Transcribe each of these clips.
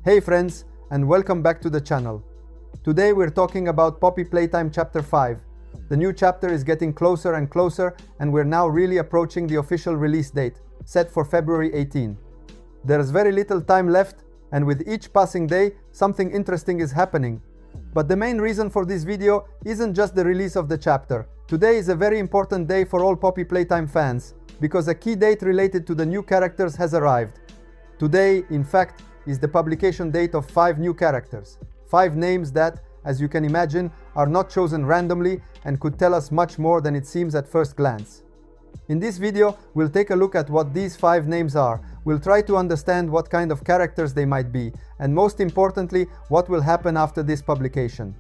Hey friends, and welcome back to the channel. Today we're talking about Poppy Playtime Chapter 5. The new chapter is getting closer and closer, and we're now really approaching the official release date, set for February 18. There's very little time left, and with each passing day, something interesting is happening. But the main reason for this video isn't just the release of the chapter. Today is a very important day for all Poppy Playtime fans, because a key date related to the new characters has arrived. Today, in fact, is the publication date of 5 new characters. 5 names that, as you can imagine, are not chosen randomly and could tell us much more than it seems at first glance. In this video, we'll take a look at what these 5 names are. We'll try to understand what kind of characters they might be, and most importantly, what will happen after this publication.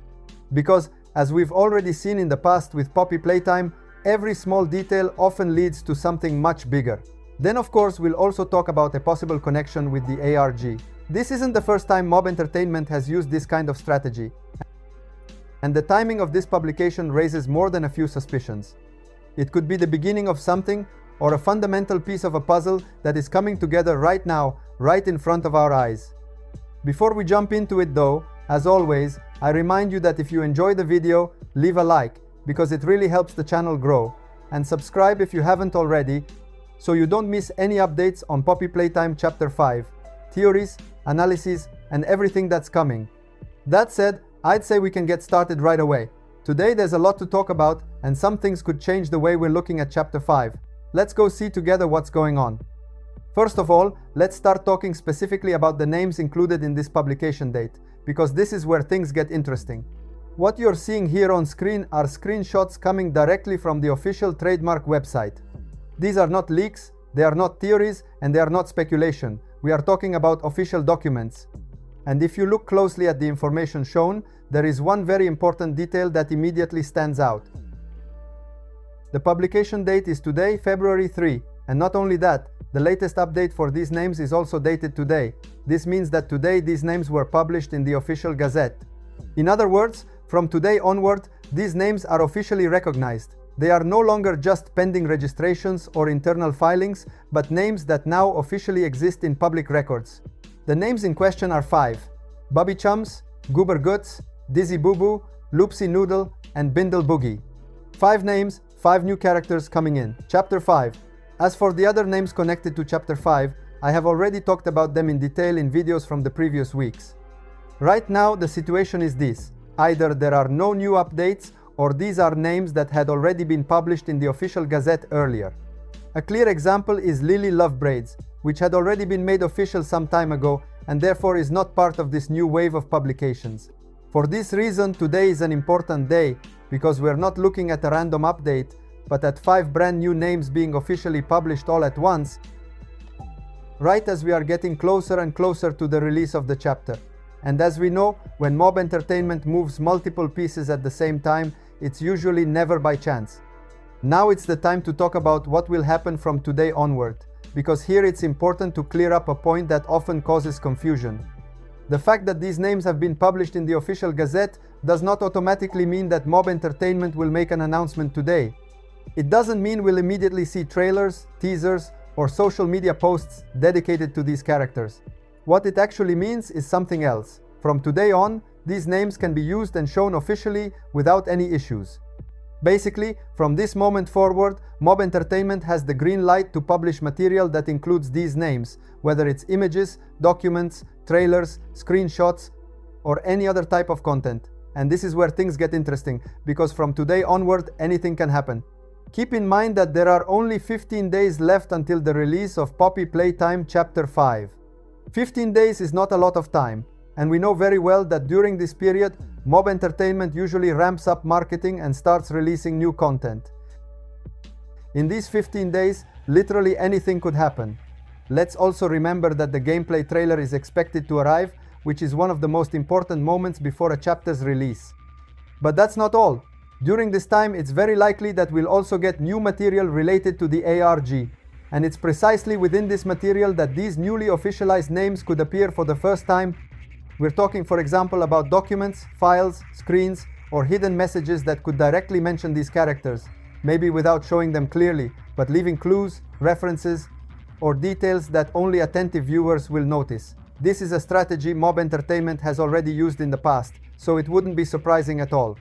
Because, as we've already seen in the past with Poppy Playtime, every small detail often leads to something much bigger. Then of course we'll also talk about a possible connection with the ARG. This isn't the first time Mob Entertainment has used this kind of strategy, and the timing of this publication raises more than a few suspicions. It could be the beginning of something, or a fundamental piece of a puzzle that is coming together right now, right in front of our eyes. Before we jump into it though, as always, I remind you that if you enjoy the video, leave a like, because it really helps the channel grow, and subscribe if you haven't already, so you don't miss any updates on Poppy Playtime Chapter 5, theories, analyses, and everything that's coming. That said, I'd say we can get started right away. Today there's a lot to talk about, and some things could change the way we're looking at Chapter 5. Let's go see together what's going on. First of all, let's start talking specifically about the names included in this publication date, because this is where things get interesting. What you're seeing here on screen are screenshots coming directly from the official trademark website. These are not leaks, they are not theories, and they are not speculation. We are talking about official documents. And if you look closely at the information shown, there is one very important detail that immediately stands out. The publication date is today, February 3, and not only that, the latest update for these names is also dated today. This means that today these names were published in the official gazette. In other words, from today onward, these names are officially recognized. They are no longer just pending registrations or internal filings, but names that now officially exist in public records. The names in question are 5: Bubby Chums, Goober Guts, Dizzy Boo Boo, Loopsy Noodle, and Bindle Boogie. 5 names, 5 new characters coming in. Chapter 5. As for the other names connected to Chapter 5, I have already talked about them in detail in videos from the previous weeks. Right now, the situation is this: either there are no new updates, or these are names that had already been published in the official gazette earlier. A clear example is Lily Love Braids, which had already been made official some time ago and therefore is not part of this new wave of publications. For this reason, today is an important day, because we're not looking at a random update, but at 5 brand new names being officially published all at once, right as we are getting closer and closer to the release of the chapter. And as we know, when Mob Entertainment moves multiple pieces at the same time, it's usually never by chance. Now it's the time to talk about what will happen from today onward, because here it's important to clear up a point that often causes confusion. The fact that these names have been published in the official gazette does not automatically mean that Mob Entertainment will make an announcement today. It doesn't mean we'll immediately see trailers, teasers, or social media posts dedicated to these characters. What it actually means is something else. From today on, these names can be used and shown officially without any issues. Basically, from this moment forward, Mob Entertainment has the green light to publish material that includes these names, whether it's images, documents, trailers, screenshots, or any other type of content. And this is where things get interesting, because from today onward, anything can happen. Keep in mind that there are only 15 days left until the release of Poppy Playtime Chapter 5. 15 days is not a lot of time, and we know very well that during this period, Mob Entertainment usually ramps up marketing and starts releasing new content. In these 15 days, literally anything could happen. Let's also remember that the gameplay trailer is expected to arrive, which is one of the most important moments before a chapter's release. But that's not all. During this time, it's very likely that we'll also get new material related to the ARG. And it's precisely within this material that these newly officialized names could appear for the first time. We're talking, for example, about documents, files, screens, or hidden messages that could directly mention these characters, maybe without showing them clearly, but leaving clues, references, or details that only attentive viewers will notice. This is a strategy Mob Entertainment has already used in the past, so it wouldn't be surprising at all.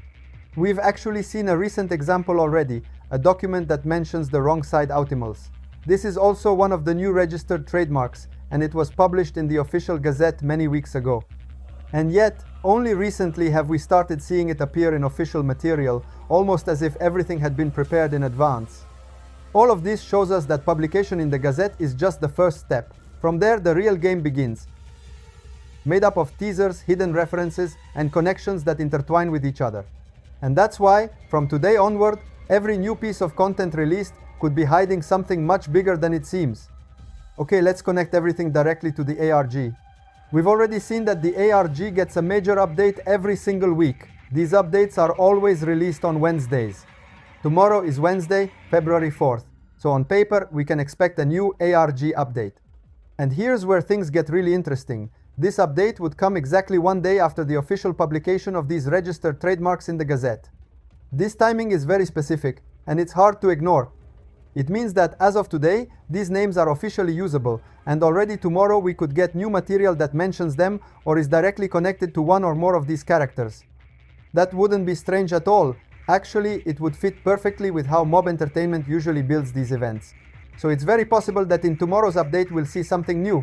We've actually seen a recent example already, a document that mentions the wrong side outimals. This is also one of the new registered trademarks, and it was published in the official Gazette many weeks ago. And yet, only recently have we started seeing it appear in official material, almost as if everything had been prepared in advance. All of this shows us that publication in the Gazette is just the first step. From there, the real game begins, made up of teasers, hidden references, and connections that intertwine with each other. And that's why, from today onward, every new piece of content released could be hiding something much bigger than it seems. Okay, let's connect everything directly to the ARG. We've already seen that the ARG gets a major update every single week. These updates are always released on Wednesdays. Tomorrow is Wednesday, February 4th. So on paper, we can expect a new ARG update. And here's where things get really interesting. This update would come exactly one day after the official publication of these registered trademarks in the Gazette. This timing is very specific, and it's hard to ignore. It means that as of today, these names are officially usable, and already tomorrow we could get new material that mentions them or is directly connected to one or more of these characters. That wouldn't be strange at all. Actually, it would fit perfectly with how Mob Entertainment usually builds these events. So it's very possible that in tomorrow's update we'll see something new.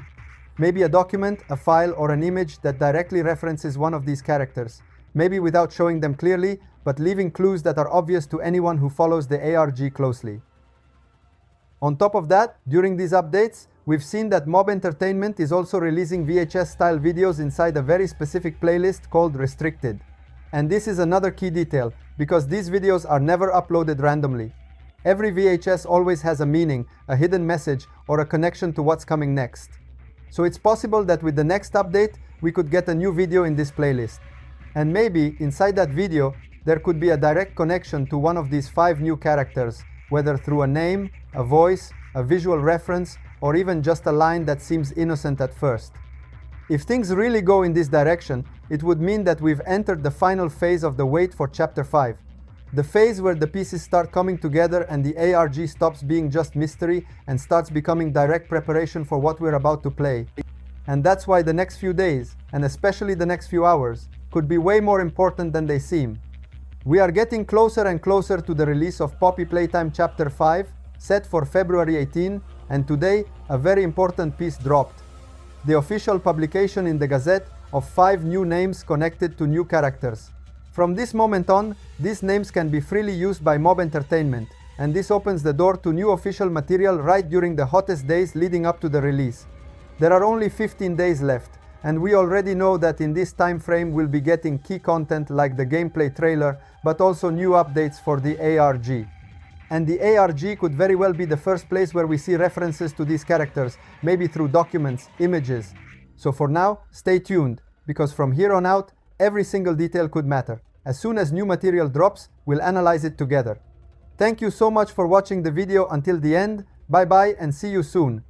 Maybe a document, a file, or an image that directly references one of these characters. Maybe without showing them clearly, but leaving clues that are obvious to anyone who follows the ARG closely. On top of that, during these updates, we've seen that Mob Entertainment is also releasing VHS-style videos inside a very specific playlist called Restricted. And this is another key detail, because these videos are never uploaded randomly. Every VHS always has a meaning, a hidden message, or a connection to what's coming next. So it's possible that with the next update, we could get a new video in this playlist. And maybe, inside that video, there could be a direct connection to one of these 5 new characters, whether through a name, a voice, a visual reference, or even just a line that seems innocent at first. If things really go in this direction, it would mean that we've entered the final phase of the wait for Chapter 5. The phase where the pieces start coming together and the ARG stops being just mystery and starts becoming direct preparation for what we're about to play. And that's why the next few days, and especially the next few hours, could be way more important than they seem. We are getting closer and closer to the release of Poppy Playtime Chapter 5, set for February 18, and today a very important piece dropped. The official publication in the Gazette of 5 new names connected to new characters. From this moment on, these names can be freely used by Mob Entertainment, and this opens the door to new official material right during the hottest days leading up to the release. There are only 15 days left, and we already know that in this time frame we'll be getting key content like the gameplay trailer, but also new updates for the ARG. And the ARG could very well be the first place where we see references to these characters, maybe through documents, images. So for now, stay tuned, because from here on out, every single detail could matter. As soon as new material drops, we'll analyze it together. Thank you so much for watching the video until the end. Bye bye and see you soon.